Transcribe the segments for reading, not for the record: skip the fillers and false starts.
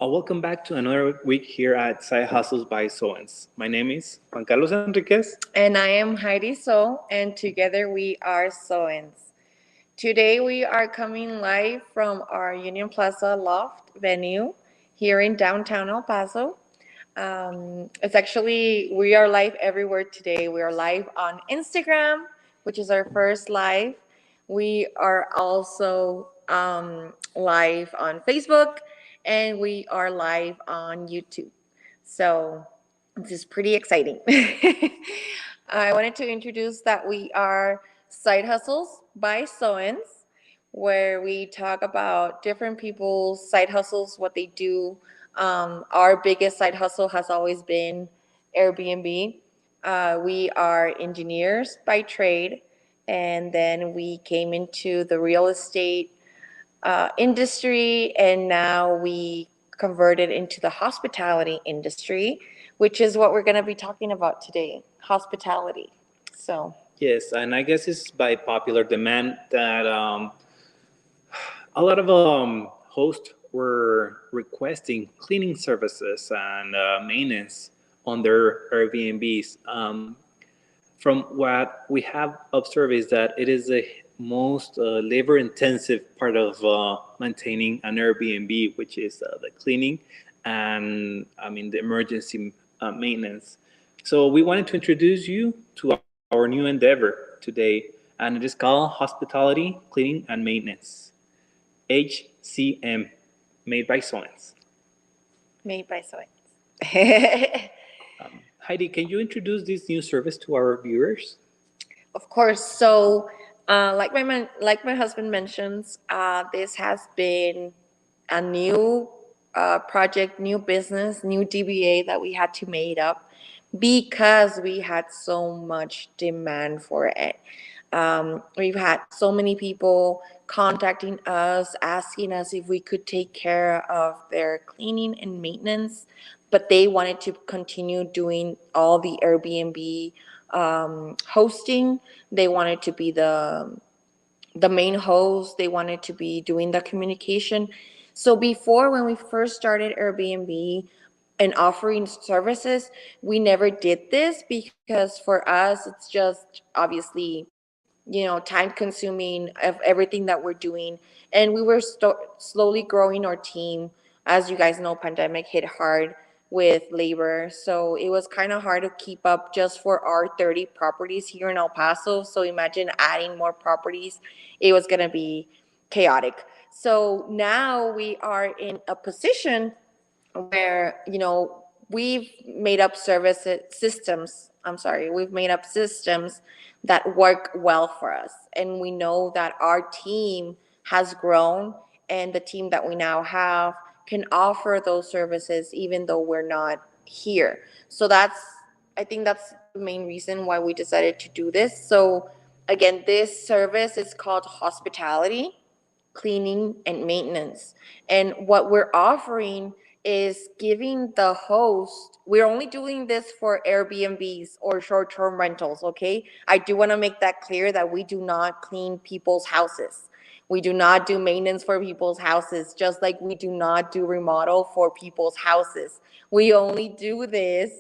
Welcome back to another week here at Side Hustles by Seoenz. My name is Juan Carlos Enriquez. And I am Heidi So, and together we are Seoenz. Today we are coming live from our Union Plaza Loft venue here in downtown El Paso. We are live everywhere today. We are live on Instagram, which is our first live. We are also live on Facebook, and we are live on YouTube. So this is pretty exciting. I wanted to introduce that we are Side Hustles by Seoenz, where we talk about different people's side hustles, what they do. Our biggest side hustle has always been Airbnb. We are engineers by trade, and then we came into the real estate industry, and now we converted into the hospitality industry, which is what we're going to be talking about today, hospitality. So, Yes, and I guess it's by popular demand that a lot of hosts were requesting cleaning services and maintenance on their Airbnbs. From what we have observed is that it is the most labor-intensive part of maintaining an Airbnb, which is the cleaning and the emergency maintenance. So we wanted to introduce you to our new endeavor today, and it is called Hospitality, Cleaning, and Maintenance, HCM, made by Seoenz. made by Soy. Heidi, can you introduce this new service to our viewers? Of course. So, like my husband mentions, this has been a new project, new business, new DBA that we had to make up because we had so much demand for it. We've had so many people contacting us, asking us if we could take care of their cleaning and maintenance, but they wanted to continue doing all the Airbnb hosting. They wanted to be the main host. They wanted to be doing the communication. So before, when we first started Airbnb and offering services, we never did this because for us, it's just obviously, time consuming of everything that we're doing. And we were slowly growing our team. As you guys know, pandemic hit hard with labor. So it was kind of hard to keep up just for our 30 properties here in El Paso. So imagine adding more properties. It was going to be chaotic. So now we are in a position where, we've made up services systems. I'm sorry, we've made up systems that work well for us. And we know that our team has grown, and the team that we now have can offer those services even though we're not here. So I think that's the main reason why we decided to do this. So again, this service is called hospitality, cleaning, and maintenance. And what we're offering is giving the host, we're only doing this for Airbnbs or short term rentals, okay? I do want to make that clear that we do not clean people's houses. We do not do maintenance for people's houses, just like we do not do remodel for people's houses. We only do this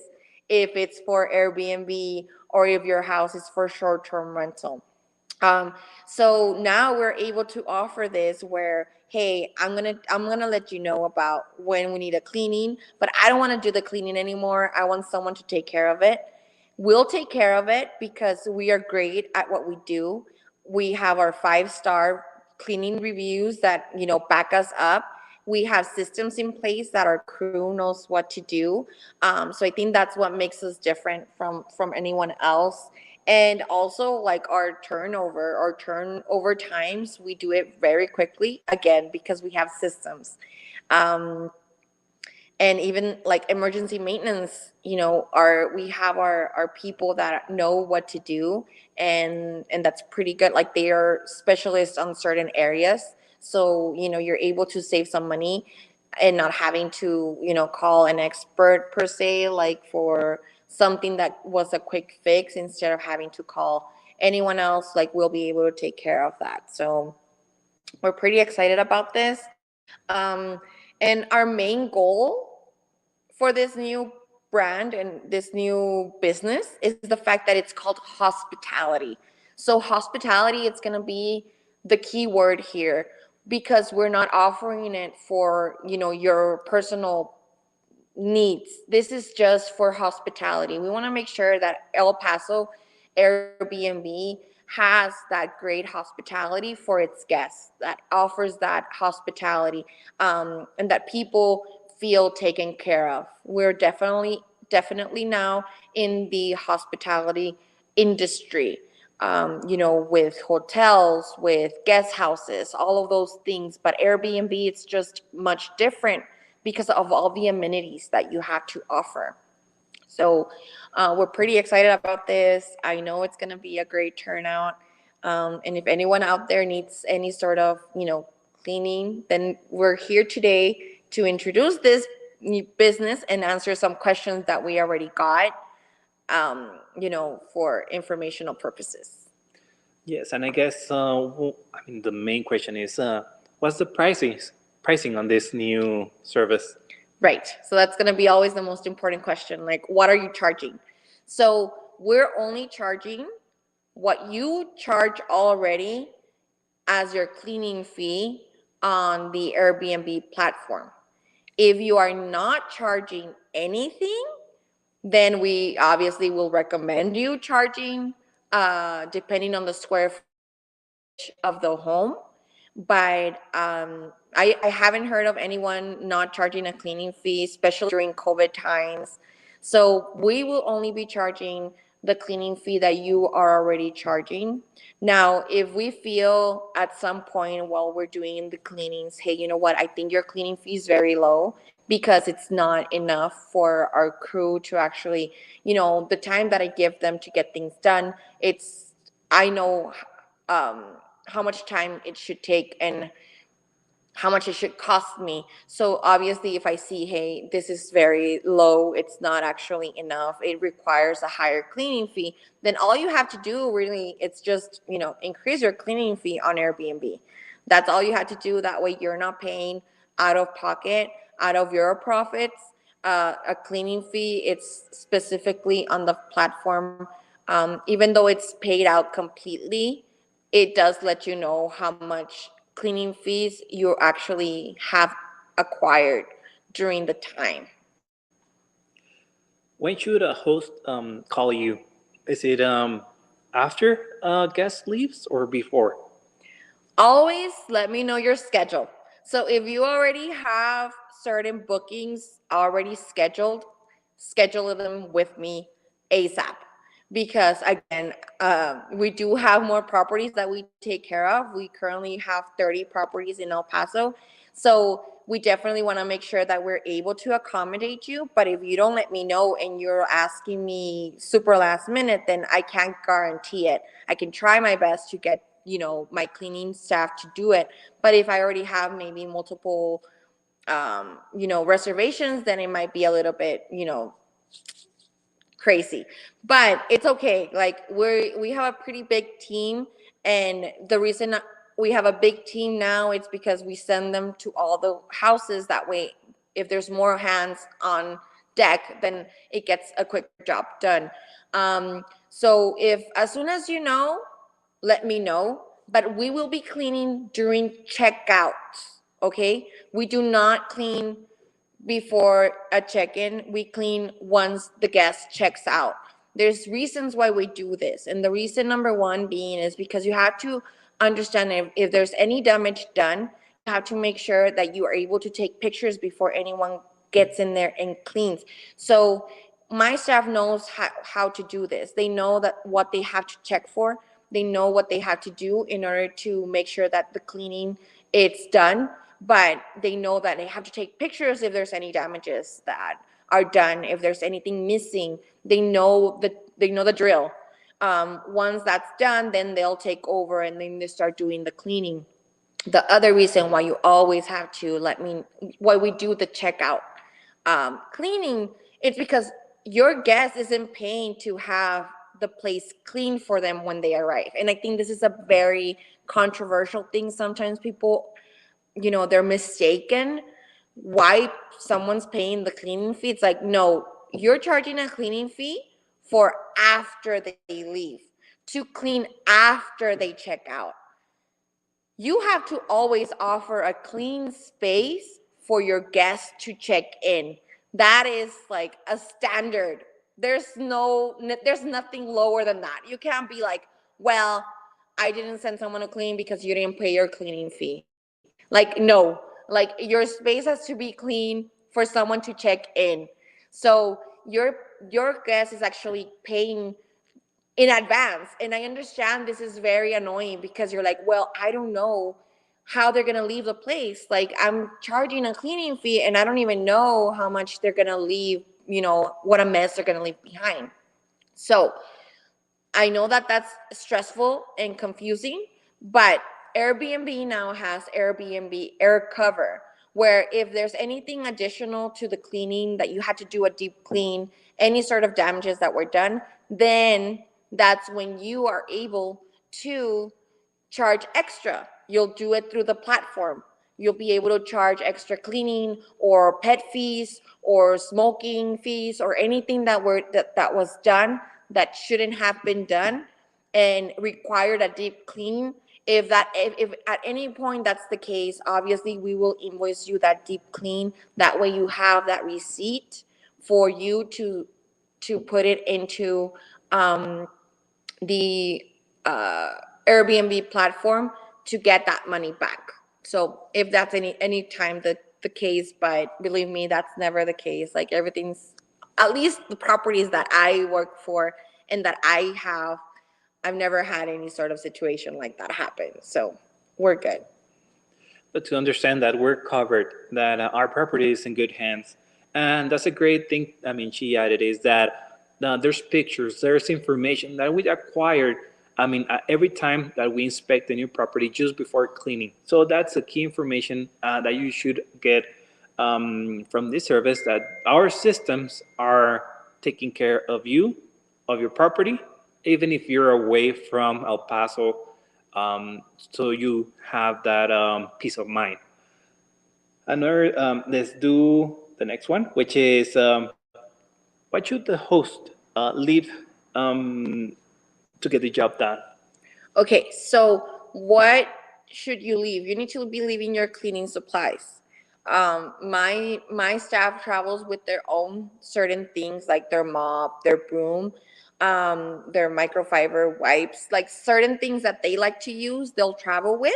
if it's for Airbnb or if your house is for short term rental. Um, so now we're able to offer this where, hey, I'm gonna let you know about when we need a cleaning, but I don't want to do the cleaning anymore. I want someone to take care of it. We'll take care of it because we are great at what we do. We have our 5-star cleaning reviews that back us up. We have systems in place that our crew knows what to do. So I think that's what makes us different from anyone else. And also, like, our turnover times, we do it very quickly, again, because we have systems. Um, and even like emergency maintenance, we have our people that know what to do, and that's pretty good. Like, they are specialists on certain areas, so you're able to save some money and not having to call an expert per se, like for something that was a quick fix, instead of having to call anyone else. Like, we'll be able to take care of that. So we're pretty excited about this. And our main goal for this new brand and this new business is the fact that it's called hospitality. So hospitality, it's going to be the key word here, because we're not offering it for, your personal needs. This is just for hospitality. We want to make sure that El Paso Airbnb has that great hospitality for its guests, that offers that hospitality, and that people feel taken care of. We're definitely now in the hospitality industry, with hotels, with guest houses, all of those things. But Airbnb, it's just much different because of all the amenities that you have to offer. So we're pretty excited about this. I know it's going to be a great turnout. And if anyone out there needs any sort of, cleaning, then we're here today to introduce this new business and answer some questions that we already got, for informational purposes. Yes, and I guess the main question is, what's the pricing on this new service? Right. So that's going to be always the most important question. Like, what are you charging? So we're only charging what you charge already as your cleaning fee on the Airbnb platform. If you are not charging anything, then we obviously will recommend you charging, depending on the square footage of the home. But I haven't heard of anyone not charging a cleaning fee, especially during COVID times. So we will only be charging the cleaning fee that you are already charging. Now, if we feel at some point while we're doing the cleanings, hey, you know what, I think your cleaning fee is very low because it's not enough for our crew to actually, the time that I give them to get things done, I know um, how much time it should take and how much it should cost me. So obviously, if I see, hey, this is very low, it's not actually enough, it requires a higher cleaning fee, then all you have to do really, it's just, increase your cleaning fee on Airbnb. That's all you have to do. That way you're not paying out of pocket, out of your profits, a cleaning fee. It's specifically on the platform. Even though it's paid out completely, it does let you know how much cleaning fees you actually have acquired during the time. When should a host call you? Is it after a guest leaves or before? Always let me know your schedule. So if you already have certain bookings already scheduled, schedule them with me ASAP. Because again, we do have more properties that we take care of. We currently have 30 properties in El Paso. So we definitely want to make sure that we're able to accommodate you. But if you don't let me know and you're asking me super last minute, then I can't guarantee it. I can try my best to get, my cleaning staff to do it. But if I already have maybe multiple, reservations, then it might be a little bit, crazy. But it's okay. Like, we have a pretty big team, and the reason we have a big team now, it's because we send them to all the houses. That way, if there's more hands on deck, then it gets a quicker job done. So if as soon as you know, let me know. But we will be cleaning during checkout. Okay, we do not clean before a check-in. We clean once the guest checks out. There's reasons why we do this, and the reason number one being is because you have to understand if there's any damage done, you have to make sure that you are able to take pictures before anyone gets in there and cleans. So my staff knows how to do this. They know that what they have to check for. They know what they have to do in order to make sure that the cleaning it's done. But they know that they have to take pictures if there's any damages that are done, if there's anything missing. They know the drill. Once that's done, then they'll take over and then they start doing the cleaning. The other reason why you always have to why we do the checkout cleaning, it's because your guest isn't paying to have the place clean for them when they arrive. And I think this is a very controversial thing. Sometimes people, they're mistaken why someone's paying the cleaning fee. It's like, no, you're charging a cleaning fee for after they leave, to clean after they check out. You have to always offer a clean space for your guests to check in. That is like a standard. There's nothing lower than that. You can't be like, well, I didn't send someone to clean because you didn't pay your cleaning fee. Like, no, like your space has to be clean for someone to check in. So your guest is actually paying in advance. And I understand this is very annoying because you're like, well, I don't know how they're going to leave the place. Like, I'm charging a cleaning fee and I don't even know how much they're going to leave, what a mess they're going to leave behind. So I know that that's stressful and confusing, but Airbnb now has Airbnb Air Cover, where if there's anything additional to the cleaning that you had to do a deep clean, any sort of damages that were done, then that's when you are able to charge extra. You'll do it through the platform. You'll be able to charge extra cleaning or pet fees or smoking fees or anything that was done that shouldn't have been done and required a deep clean. If at any point that's the case, obviously we will invoice you that deep clean. That way you have that receipt for you to put it into the Airbnb platform to get that money back. So if that's any time the case, but believe me, that's never the case. Like, everything's, at least the properties that I work for and that I have, I've never had any sort of situation like that happen. So we're good. But to understand that we're covered, that our property is in good hands. And that's a great thing. I mean, she added is that there's pictures, there's information that we acquired. I mean, every time that we inspect a new property just before cleaning. So that's a key information that you should get from this service, that our systems are taking care of you, of your property, even if you're away from El Paso, so you have that peace of mind. Another, let's do the next one, which is what should the host leave to get the job done? Okay, so what should you leave? You need to be leaving your cleaning supplies. My staff travels with their own certain things, like their mop, their broom, their microfiber wipes, like certain things that they like to use, they'll travel with.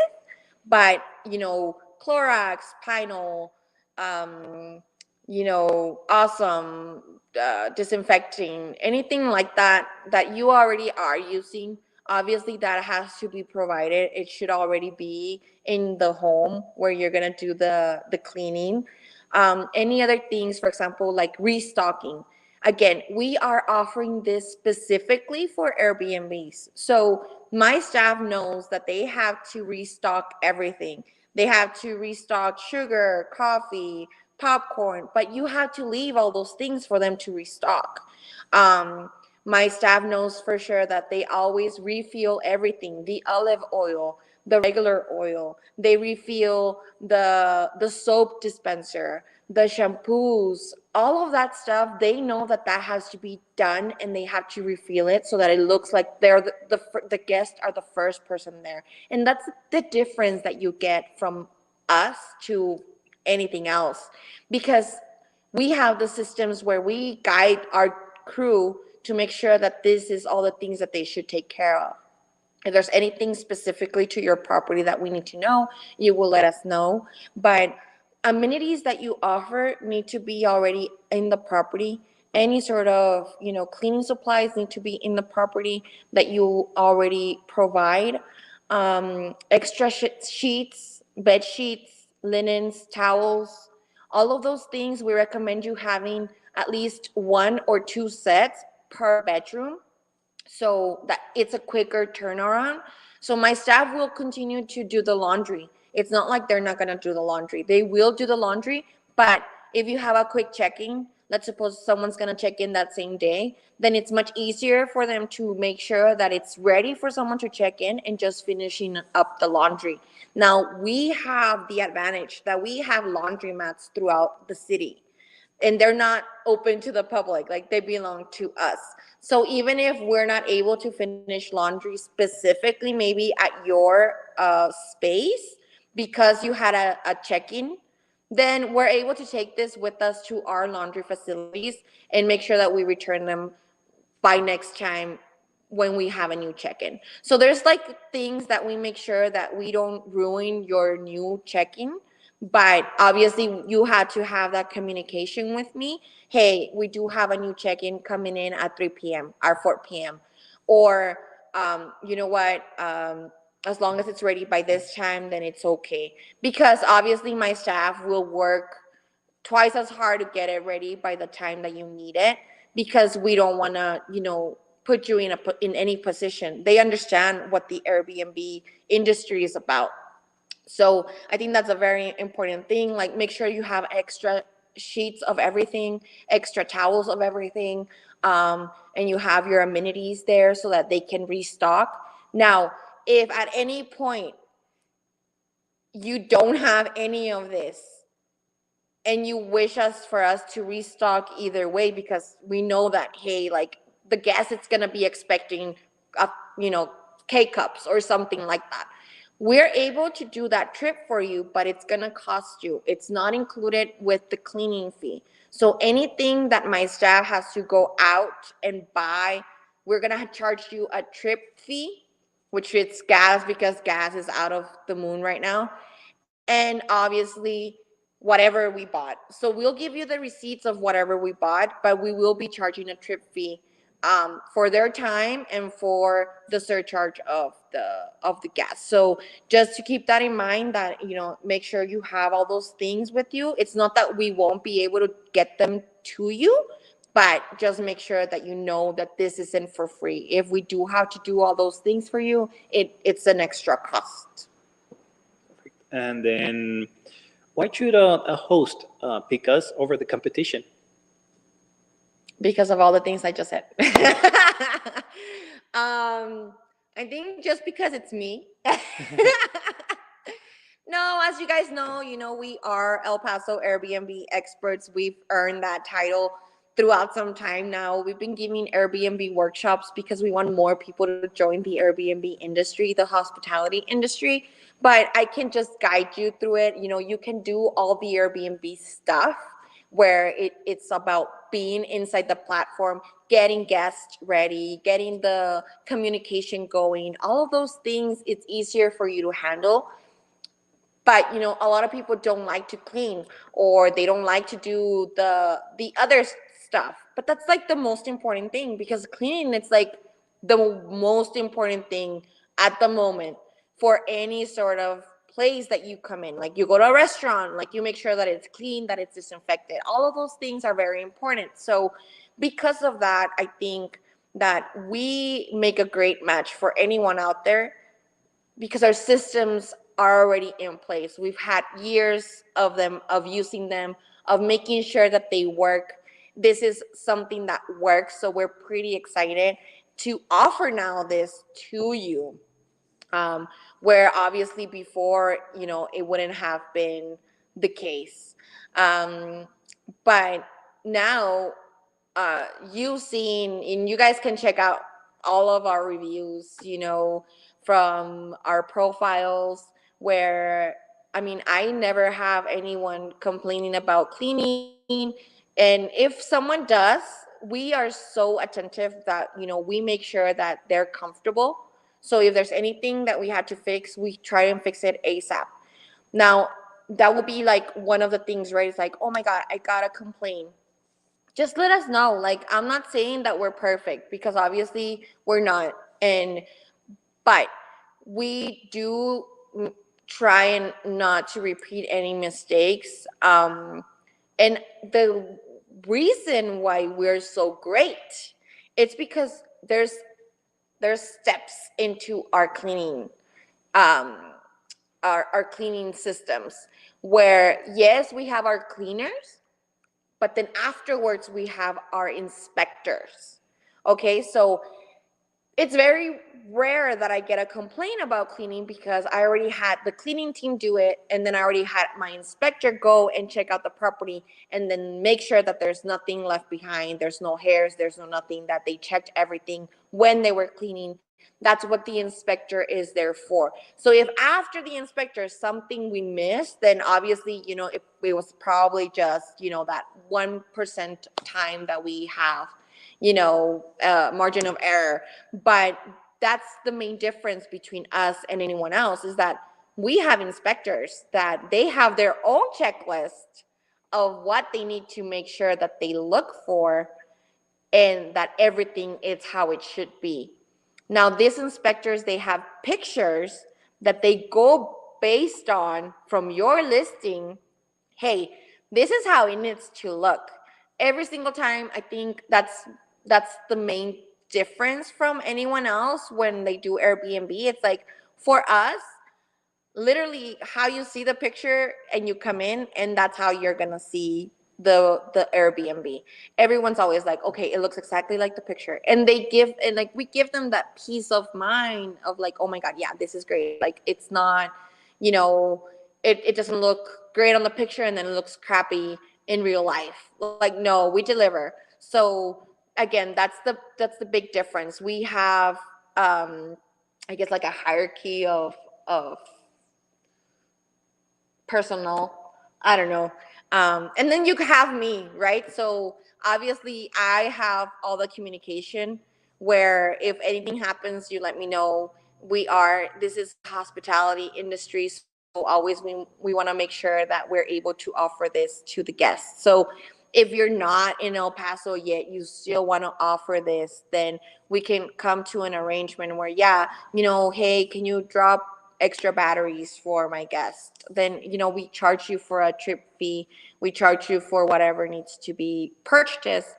But Clorox, Pine, awesome, disinfecting, anything like that you already are using. Obviously, that has to be provided. It should already be in the home where you're gonna do the cleaning. Any other things, for example, like restocking. Again, we are offering this specifically for Airbnbs. So my staff knows that they have to restock everything. They have to restock sugar, coffee, popcorn, but you have to leave all those things for them to restock. My staff knows for sure that they always refill everything, the olive oil, the regular oil. They refill the soap dispenser, the shampoos, all of that stuff. They know that that has to be done, and they have to refill it so that it looks like they're the guests are the first person there. And that's the difference that you get from us to anything else, because we have the systems where we guide our crew to make sure that this is all the things that they should take care of. If there's anything specifically to your property that we need to know, you will let us know. But amenities that you offer need to be already in the property. Any sort of, cleaning supplies need to be in the property that you already provide. Extra sheets, bed sheets, linens, towels, all of those things, we recommend you having at least 1 or 2 sets per bedroom, so that it's a quicker turnaround. So my staff will continue to do the laundry. It's not like they're not going to do the laundry. They will do the laundry, but if you have a quick checking, let's suppose someone's going to check in that same day, then it's much easier for them to make sure that it's ready for someone to check in and just finishing up the laundry. Now, we have the advantage that we have laundromats throughout the city, and they're not open to the public, like they belong to us. So even if we're not able to finish laundry specifically maybe at your space because you had a check-in, then we're able to take this with us to our laundry facilities and make sure that we return them by next time when we have a new check-in. So there's like things that we make sure that we don't ruin your new check-in. But obviously you had to have that communication with me. Hey, we do have a new check-in coming in at 3 p.m. or 4 p.m. Or you know what? As long as it's ready by this time, then it's okay. Because obviously my staff will work twice as hard to get it ready by the time that you need it, because we don't want to, put you in any position. They understand what the Airbnb industry is about. So I think that's a very important thing. Like, make sure you have extra sheets of everything, extra towels of everything, and you have your amenities there so that they can restock. Now, if at any point you don't have any of this and you wish us for us to restock either way, because we know that, hey, like the guest is going to be expecting you know K-cups or something like that, we're able to do that trip for you, but it's going to cost you. It's not included with the cleaning fee. So anything that my staff has to go out and buy, we're going to charge you a trip fee, which it's gas, because gas is out of the moon right now, and obviously whatever we bought. So we'll give you the receipts of whatever we bought, but we will be charging a trip fee for their time and for the surcharge of the gas. So just to keep that in mind, that make sure you have all those things with you. It's not that we won't be able to get them to you, but just make sure that you know that this isn't for free. If we do have to do all those things for you, it's an extra cost. And then, why should a host pick us over the competition? Because of all the things I just said. I think just because it's me. No, as you guys know, we are El Paso Airbnb experts. We've earned that title throughout some time now. We've been giving Airbnb workshops because we want more people to join the Airbnb industry, the hospitality industry. But I can just guide you through it. You can do all the Airbnb stuff where it's about being inside the platform, getting guests ready, getting the communication going. All of those things, it's easier for you to handle. But a lot of people don't like to clean, or they don't like to do the other stuff. But that's like the most important thing, because cleaning, it's like the most important thing at the moment for any sort of place that you come in. Like, you go to a restaurant, like, you make sure that it's clean, that it's disinfected. All of those things are very important. So because of that, I think that we make a great match for anyone out there, because our systems are already in place. We've had years of them, of using them, of making sure that they work. This is something that works, so we're pretty excited to offer now this to you. Where obviously before, it wouldn't have been the case. But now, you've seen, and you guys can check out all of our reviews, from our profiles, where, I mean, I never have anyone complaining about cleaning. And if someone does, we are so attentive that, we make sure that they're comfortable. So if there's anything that we had to fix, we try and fix it ASAP. Now, that would be like one of the things, right? It's like, oh my God, I gotta complain. Just let us know. Like, I'm not saying that we're perfect, because obviously we're not. But we do try and not to repeat any mistakes. And the reason why we're so great, it's because there's steps into our cleaning, um, our cleaning systems, where yes, we have our cleaners, but then afterwards we have our inspectors. Okay, so it's very rare that I get a complaint about cleaning because I already had the cleaning team do it, and then I already had my inspector go and check out the property and then make sure that there's nothing left behind, there's no hairs, there's no nothing, that they checked everything when they were cleaning. That's what the inspector is there for. So if after the inspector something we missed, then obviously, it was probably just, that 1% time that we have, margin of error. But that's the main difference between us and anyone else, is that we have inspectors that they have their own checklist of what they need to make sure that they look for and that everything is how it should be. Now, these inspectors, they have pictures that they go based on from your listing. Hey, this is how it needs to look. Every single time, I think that's the main difference from anyone else when they do Airbnb. It's like, for us, literally how you see the picture and you come in, and that's how you're gonna see the Airbnb. Everyone's always like, okay, it looks exactly like the picture, and we give them that peace of mind of like, oh my god, yeah, this is great. Like, it's not, you know it doesn't look great on the picture and then it looks crappy in real life. Like, no, we deliver. So again, that's the big difference. We have, I guess, like a hierarchy of personal, I don't know. And then you have me, right? So obviously I have all the communication, where if anything happens, you let me know. This is a hospitality industry, so always we want to make sure that we're able to offer this to the guests. So if you're not in El Paso yet, you still want to offer this, then we can come to an arrangement where, yeah, hey, can you drop extra batteries for my guest? Then, we charge you for a trip fee. We charge you for whatever needs to be purchased.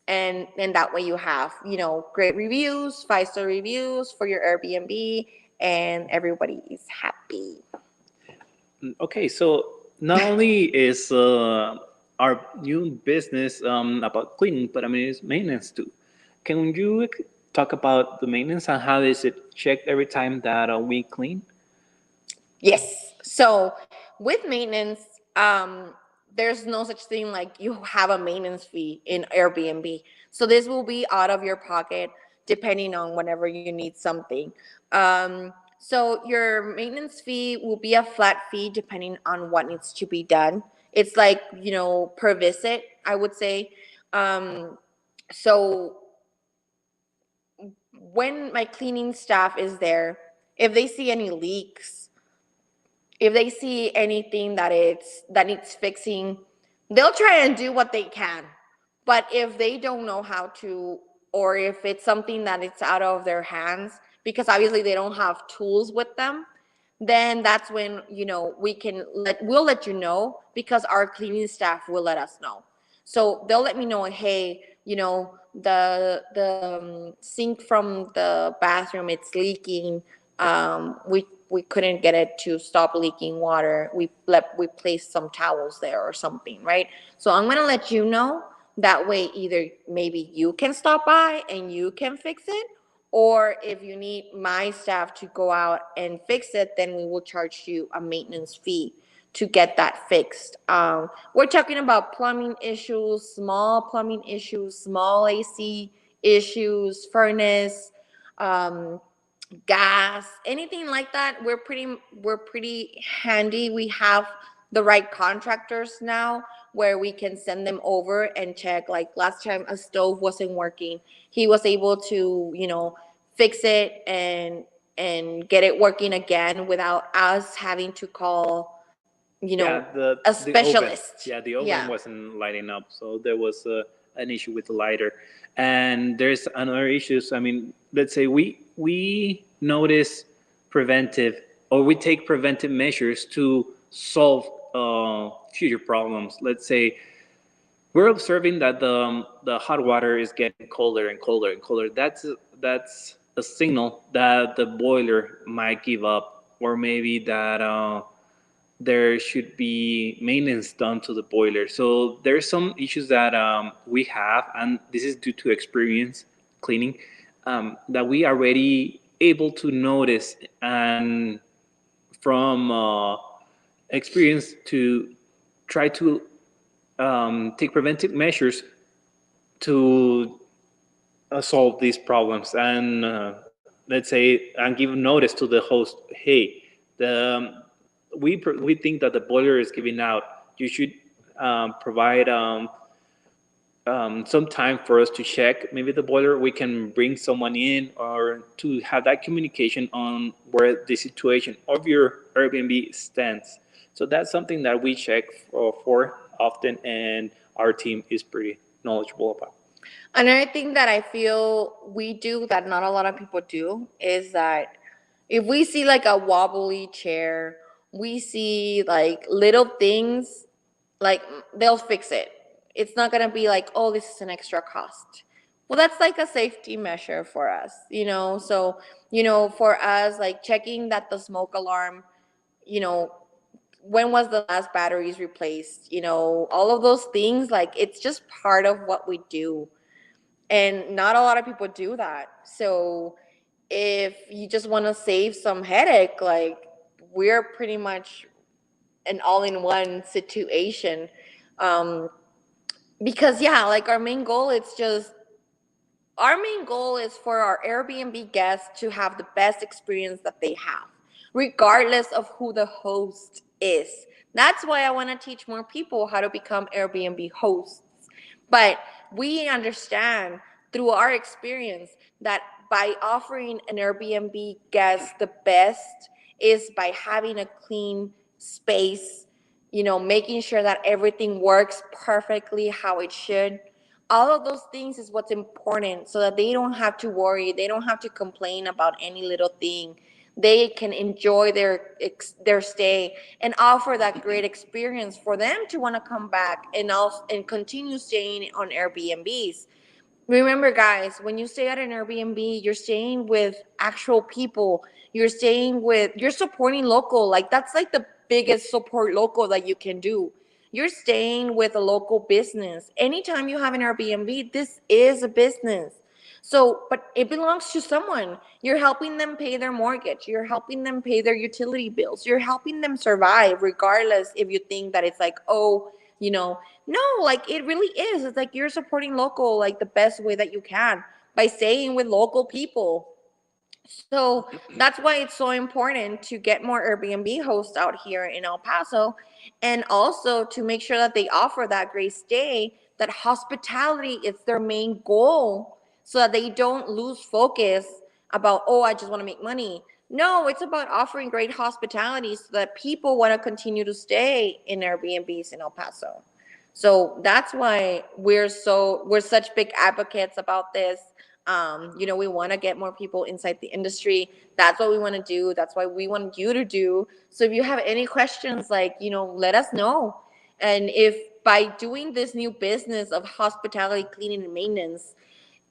And that way you have, great reviews, 5-star reviews for your Airbnb, and everybody is happy. Okay, so not only is our new business about cleaning, but I mean it's maintenance too. Can you talk about the maintenance and how is it checked every time that we clean? Yes. So with maintenance, there's no such thing like you have a maintenance fee in Airbnb. So this will be out of your pocket depending on whenever you need something. So your maintenance fee will be a flat fee depending on what needs to be done. It's like, per visit, I would say. So when my cleaning staff is there, if they see any leaks, if they see anything that needs fixing, they'll try and do what they can. But if they don't know how to, or if it's something that it's out of their hands, because obviously they don't have tools with them, then that's when, we'll let you know, because our cleaning staff will let us know. So they'll let me know, hey, the sink from the bathroom, it's leaking. We couldn't get it to stop leaking water. We placed some towels there or something, right? So I'm gonna let you know. That way, either maybe you can stop by and you can fix it, or if you need my staff to go out and fix it, then we will charge you a maintenance fee to get that fixed. We're talking about plumbing issues, small plumbing issues, small AC issues, furnace, gas, anything like that. We're pretty handy. We have the right contractors now, where we can send them over and check. Like last time a stove wasn't working, he was able to, fix it and get it working again without us having to call, Yeah, a the oven. specialist. Yeah, the oven Yeah. wasn't lighting up, so there was an issue with the lighter. And there's another issue. So, I mean, let's say we notice preventive, or we take preventive measures to solve future problems. Let's say we're observing that the hot water is getting colder and colder and colder. That's a signal that the boiler might give up, or maybe that there should be maintenance done to the boiler. So there's some issues that we have, and this is due to experience cleaning, that we are already able to notice, and from experience to try to take preventive measures to solve these problems, and let's say, and give notice to the host, hey, the we think that the boiler is giving out. You should provide some time for us to check maybe the boiler. We can bring someone in, or to have that communication on where the situation of your Airbnb stands. So that's something that we check for often, and our team is pretty knowledgeable about. Another thing that I feel we do that not a lot of people do is that if we see like a wobbly chair, we see like little things, like they'll fix it. It's not gonna be like, oh, this is an extra cost. Well, that's like a safety measure for us, you know. So, for us, like checking that the smoke alarm, you know, when was the last batteries replaced, all of those things, like it's just part of what we do. And not a lot of people do that. So if you just want to save some headache, like we're pretty much an all-in-one situation. Um, because yeah, like our main goal is for our Airbnb guests to have the best experience that they have, regardless of who the host is. That's why I want to teach more people how to become Airbnb hosts. But we understand through our experience that by offering an Airbnb guest the best is by having a clean space, making sure that everything works perfectly how it should. All of those things is what's important, so that they don't have to worry, they don't have to complain about any little thing. They can enjoy their stay and offer that great experience for them to want to come back and also and continue staying on Airbnbs. Remember, guys, when you stay at an Airbnb, you're staying with actual people. You're supporting local. Like, that's like the biggest support local that you can do. You're staying with a local business. Anytime you have an Airbnb, this is a business. So, but it belongs to someone. You're helping them pay their mortgage. You're helping them pay their utility bills. You're helping them survive, regardless if you think that it's like, oh, no, like it really is. It's like you're supporting local like the best way that you can by staying with local people. So that's why it's so important to get more Airbnb hosts out here in El Paso, and also to make sure that they offer that great stay, that hospitality is their main goal, so that they don't lose focus about, oh, I just want to make money. No, it's about offering great hospitality so that people want to continue to stay in Airbnbs in El Paso. So that's why we're such big advocates about this. We want to get more people inside the industry. That's what we want to do. That's why we want you to do. So if you have any questions, like, let us know. And if by doing this new business of hospitality, cleaning, and maintenance,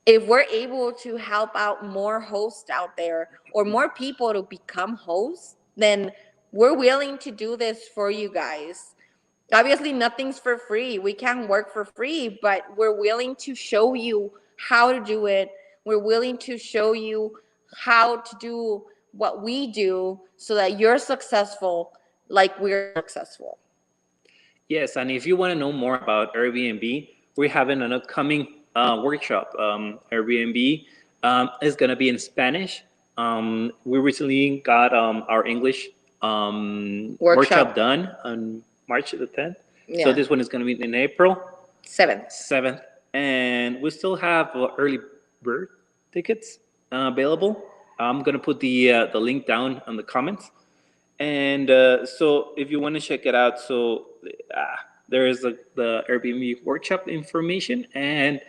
if we're able to help out more hosts out there or more people to become hosts, then we're willing to do this for you guys. Obviously, nothing's for free. We can't work for free, but we're willing to show you how to do it. We're willing to show you how to do what we do so that you're successful like we're successful. Yes, and if you want to know more about Airbnb, we're having an upcoming workshop. Airbnb is going to be in Spanish. We recently got our English workshop done on March the 10th. Yeah. So this one is going to be in April 7th. And we still have early bird tickets available. I'm going to put the link down on the comments. And so if you want to check it out, so there is the Airbnb workshop information, and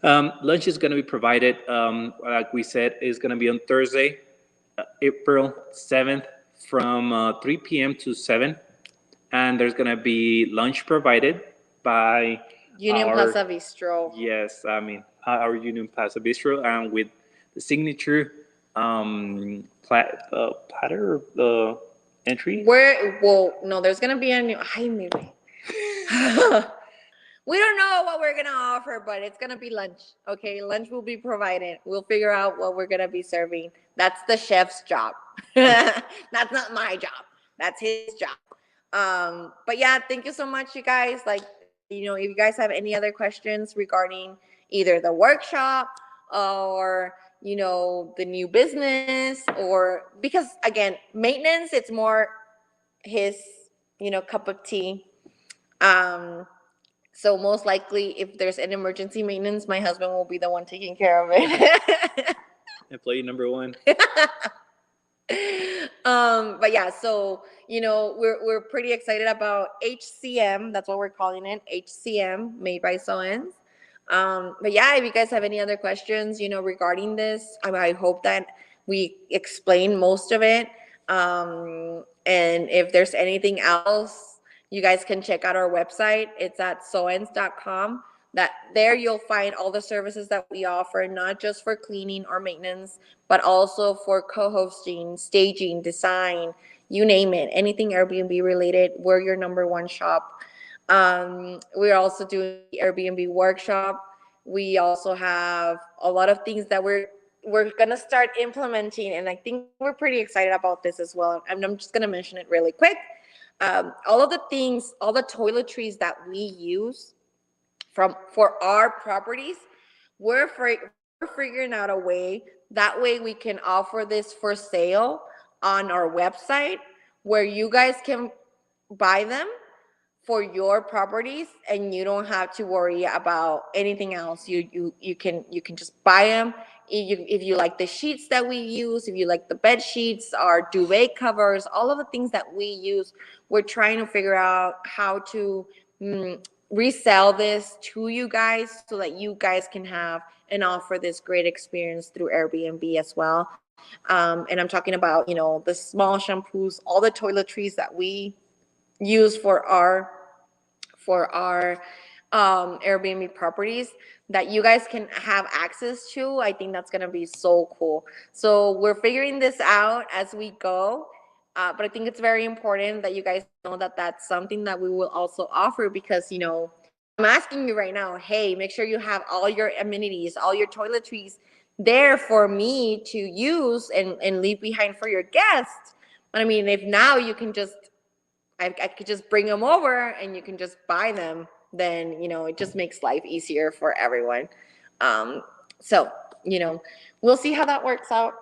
lunch is going to be provided. Like we said, is going to be on Thursday, April 7th from 3 p.m. to 7. And there's going to be lunch provided by Union Plaza Bistro. Yes, I mean, our Union Plaza Bistro, and with the signature platter, the entry? No, there's gonna be a new. Ay, mire. We don't know what we're gonna offer, but it's gonna be lunch. Okay, lunch will be provided. We'll figure out what we're gonna be serving. That's the chef's job. That's not my job. That's his job. But yeah, thank you so much, you guys. Like, if you guys have any other questions regarding either the workshop or the new business, or because again, maintenance, it's more his cup of tea. So most likely, if there's an emergency maintenance, my husband will be the one taking care of it. Employee number one. But yeah, so we're pretty excited about HCM. That's what we're calling it, HCM, made by Seoenz. But yeah, if you guys have any other questions, regarding this, I hope that we explain most of it. And if there's anything else, you guys can check out our website. It's at seoenz.com. That there you'll find all the services that we offer, not just for cleaning or maintenance, but also for co-hosting, staging, design, you name it, anything Airbnb related. We're your number one shop. We're also doing the Airbnb workshop. We also have a lot of things that we're gonna start implementing, and I think we're pretty excited about this as well. And I'm just gonna mention it really quick. All of the things, all the toiletries that we use for our properties, we're figuring out a way that way we can offer this for sale on our website, where you guys can buy them for your properties, and you don't have to worry about anything else. You can just buy them. If you like the sheets that we use, if you like the bed sheets, our duvet covers, all of the things that we use, we're trying to figure out how to resell this to you guys, so that you guys can have and offer this great experience through Airbnb as well. And I'm talking about the small shampoos, all the toiletries that we use for our Airbnb properties, that you guys can have access to. I think that's gonna be so cool. So we're figuring this out as we go, but I think it's very important that you guys know that that's something that we will also offer, because I'm asking you right now, hey, make sure you have all your amenities, all your toiletries there for me to use and leave behind for your guests. But I mean, if now you can just I could just bring them over and you can just buy them, then it just makes life easier for everyone. So we'll see how that works out.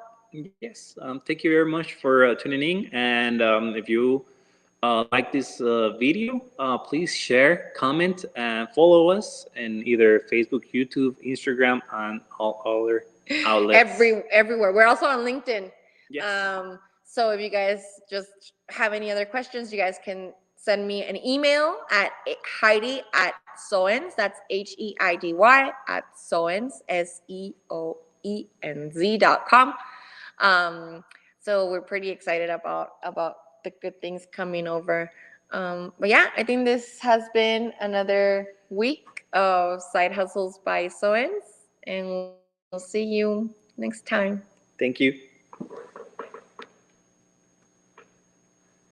Yes. Thank you very much for tuning in. And if you like this video, please share, comment, and follow us in either Facebook, YouTube, Instagram, and all other outlets. Everywhere. We're also on LinkedIn. Yes. So if you guys just have any other questions, you guys can send me an email at Heidi@Seoenz. That's HEIDY @Seoenz SEOENZ.com. So we're pretty excited about the good things coming over. But yeah, I think this has been another week of Side Hustles by Seoenz, and we'll see you next time. Thank you.